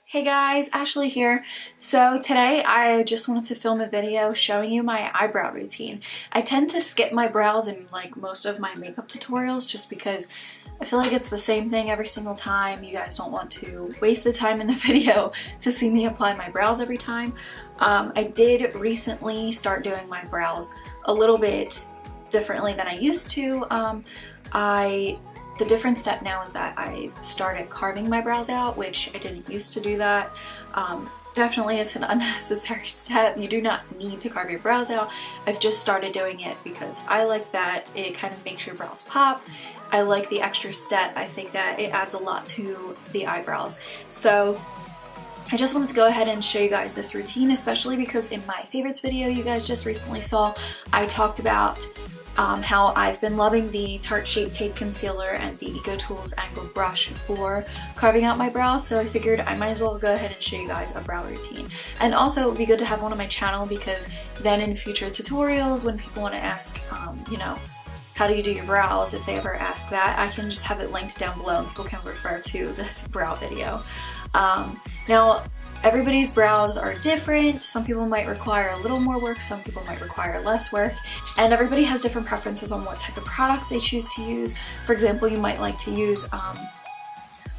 Hey guys, Ashley here. So today I just wanted to film a video showing you my eyebrow routine. I tend to skip my brows in like most of my makeup tutorials just because I feel like it's the same thing every single time. You guys don't want to waste the time in the video to see me apply my brows every time. I did recently start doing my brows a little bit differently than I used to. The different step now is that I've started carving my brows out, which I didn't used to do that. Definitely it's an unnecessary step. You do not need to carve your brows out. I've just started doing it because I like that it kind of makes your brows pop. I like the extra step. I think that it adds a lot to the eyebrows. So I just wanted to go ahead and show you guys this routine, especially because in my favorites video you guys just recently saw, I talked about how I've been loving the Tarte Shape Tape Concealer and the Eco Tools Angled Brush for carving out my brows, so I figured I might as well go ahead and show you guys a brow routine. And also it would be good to have one on my channel because then in future tutorials when people want to ask, you know, how do you do your brows, if they ever ask that, I can just have it linked down below and people can refer to this brow video. Now, everybody's brows are different. Some people might require a little more work, some people might require less work, and everybody has different preferences on what type of products they choose to use. For example, you might like to use,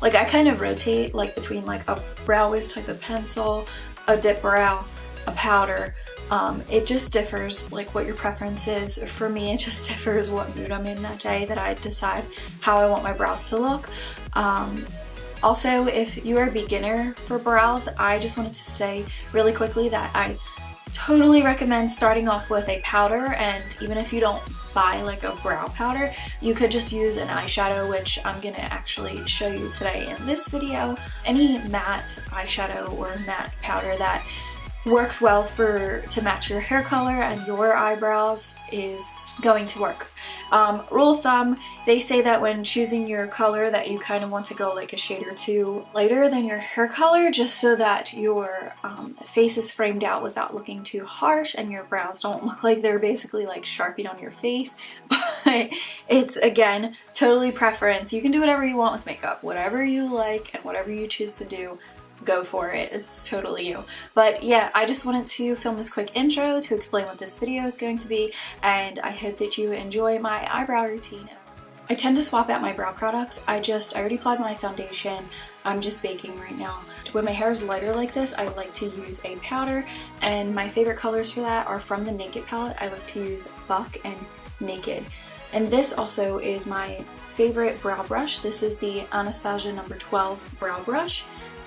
like I kind of rotate like between like a brow wiz type of pencil, a dip brow, a powder. It just differs like what your preference is. For me, it just differs what mood I'm in that day that I decide how I want my brows to look. Also, if you are a beginner for brows, I just wanted to say really quickly that I totally recommend starting off with a powder, and even if you don't buy like a brow powder, you could just use an eyeshadow, which I'm gonna actually show you today in this video. Any matte eyeshadow or matte powder that works well to match your hair color and your eyebrows is going to work. Rule of thumb, they say that when choosing your color that you kind of want to go like a shade or two lighter than your hair color, just so that your face is framed out without looking too harsh and your brows don't look like they're basically like Sharpied on your face. But it's, again, totally preference. You can do whatever you want with makeup, whatever you like and whatever you choose to do. Go for it. It's totally you. But yeah, I just wanted to film this quick intro to explain what this video is going to be, and I hope that you enjoy my eyebrow routine. I tend to swap out my brow products. I already applied my foundation. I'm just baking right now. When my hair is lighter like this, I like to use a powder, and my favorite colors for that are from the Naked palette. I like to use Buck and Naked. And this also is my favorite brow brush. This is the Anastasia No. 12 brow brush.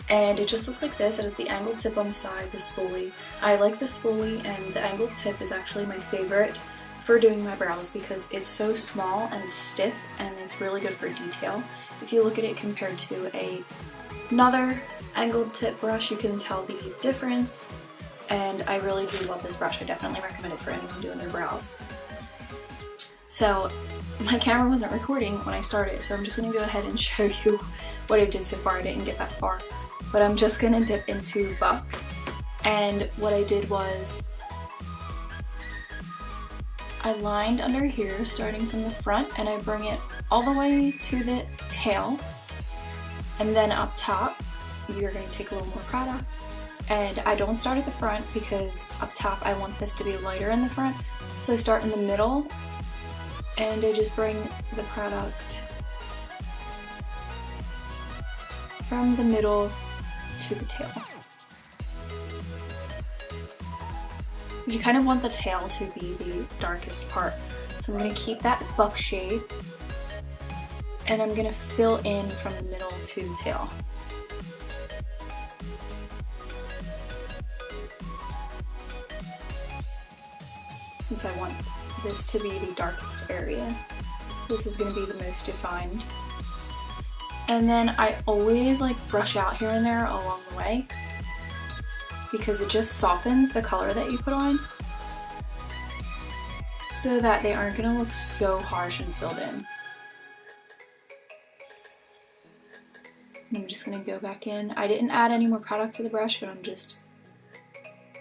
And it just looks like this. It has the angled tip on the side, the spoolie. I like the spoolie, and the angled tip is actually my favorite for doing my brows because it's so small and stiff and it's really good for detail. If you look at it compared to another angled tip brush, you can tell the difference, and I really do love this brush. I definitely recommend it for anyone doing their brows. So my camera wasn't recording when I started, so I'm just going to go ahead and show you what I did so far. I didn't get that far. But I'm just gonna dip into Buck, and what I did was I lined under here starting from the front, and I bring it all the way to the tail, and then up top you're gonna take a little more product, and I don't start at the front because up top I want this to be lighter in the front, so I start in the middle and I just bring the product from the middle to the tail. You kind of want the tail to be the darkest part. So I'm going to keep that Buck shade, and I'm going to fill in from the middle to the tail. Since I want this to be the darkest area, this is going to be the most defined. And then I always like brush out here and there along the way because it just softens the color that you put on so that they aren't going to look so harsh and filled in. And I'm just going to go back in. I didn't add any more product to the brush, but I'm just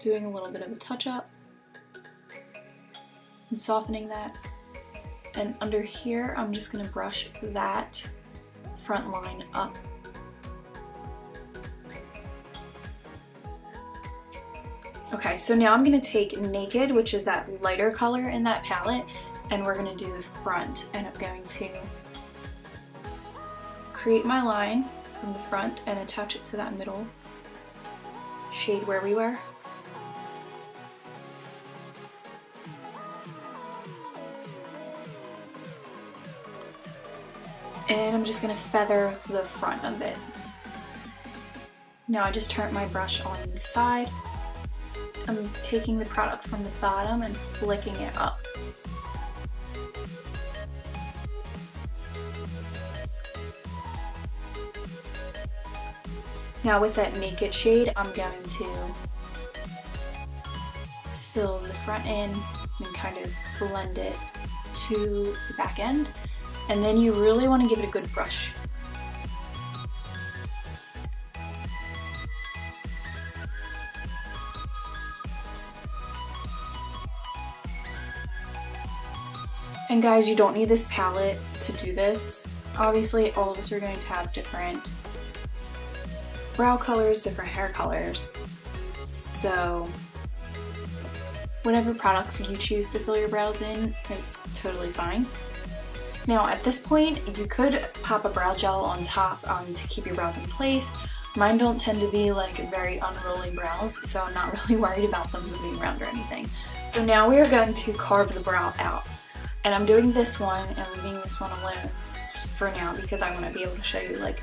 doing a little bit of a touch up and softening that. And under here, I'm just going to brush that front line up. Okay, so now I'm gonna take Naked, which is that lighter color in that palette, and we're gonna do the front. And I'm going to create my line from the front and attach it to that middle shade where we were. And I'm just gonna feather the front of it. Now I just turned my brush on the side. I'm taking the product from the bottom and flicking it up. Now with that Naked shade, I'm going to fill the front in and kind of blend it to the back end. And then you really want to give it a good brush. And guys, you don't need this palette to do this. Obviously, all of us are going to have different brow colors, different hair colors. So whatever products you choose to fill your brows in is totally fine. Now at this point, you could pop a brow gel on top to keep your brows in place. Mine don't tend to be like very unruly brows, so I'm not really worried about them moving around or anything. So now we are going to carve the brow out. And I'm doing this one and leaving this one alone for now because I want to be able to show you like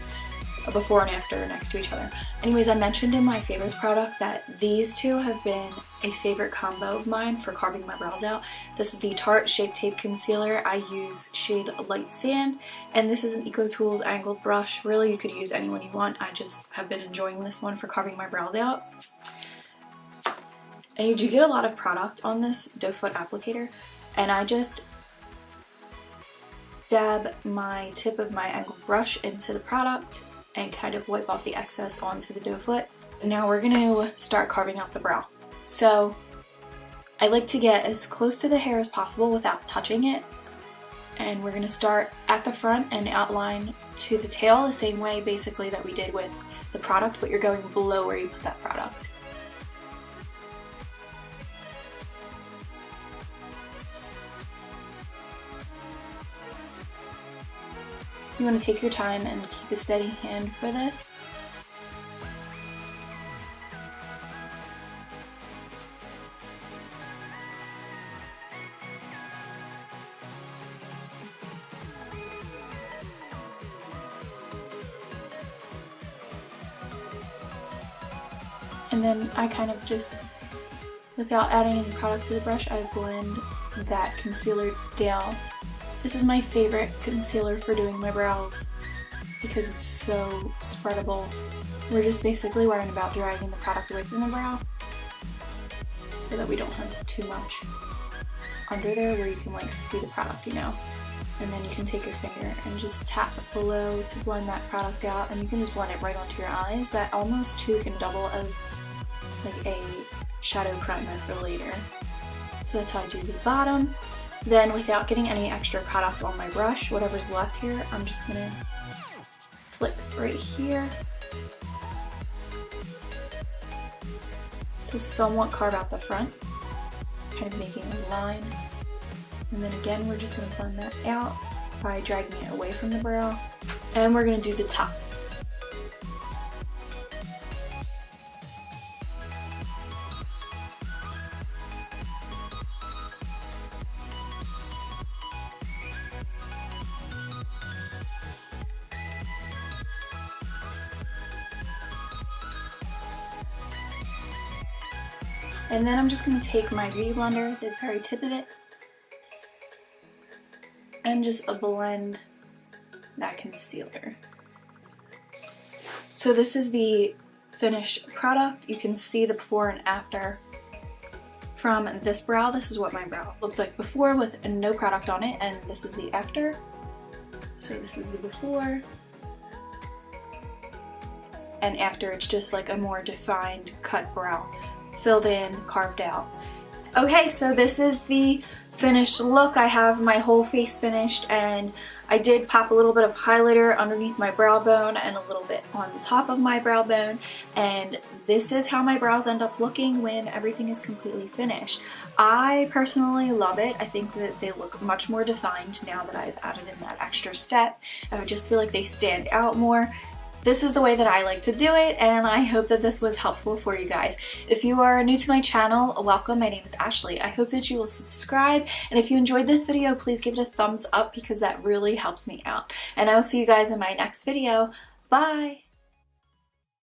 a before and after next to each other. Anyways, I mentioned in my favorites product that these two have been a favorite combo of mine for carving my brows out. This is the Tarte Shape Tape Concealer. I use shade Light Sand, and this is an EcoTools angled brush. Really, you could use any one you want. I just have been enjoying this one for carving my brows out. And you do get a lot of product on this doe foot applicator, and I just dab my tip of my angled brush into the product and kind of wipe off the excess onto the doe foot. Now we're going to start carving out the brow. So I like to get as close to the hair as possible without touching it. And we're going to start at the front and outline to the tail the same way basically that we did with the product, but you're going below where you put that product. You want to take your time and keep a steady hand for this. And then I kind of just, without adding any product to the brush, I blend that concealer down. This is my favorite concealer for doing my brows because it's so spreadable. We're just basically worrying about dragging the product away from the brow so that we don't have too much under there where you can like see the product, you know. And then you can take your finger and just tap below to blend that product out, and you can just blend it right onto your eyes. That almost too can double as like a shadow primer for later. So that's how I do the bottom. Then without getting any extra product on my brush, whatever's left here, I'm just gonna flip right here to somewhat carve out the front, kind of making a line. And then again, we're just gonna blend that out by dragging it away from the brow. And we're gonna do the top. And then I'm just going to take my beauty blender, the very tip of it, and just blend that concealer. So this is the finished product. You can see the before and after from this brow. This is what my brow looked like before with no product on it, and this is the after. So this is the before, and after it's just like a more defined cut brow. Filled in, carved out. Okay, so this is the finished look. I have my whole face finished, and I did pop a little bit of highlighter underneath my brow bone and a little bit on top of my brow bone, and this is how my brows end up looking when everything is completely finished. I personally love it. I think that they look much more defined now that I've added in that extra step. I just feel like they stand out more. This is the way that I like to do it, and I hope that this was helpful for you guys. If you are new to my channel, welcome. My name is Ashley. I hope that you will subscribe, and if you enjoyed this video, please give it a thumbs up because that really helps me out. And I will see you guys in my next video. Bye!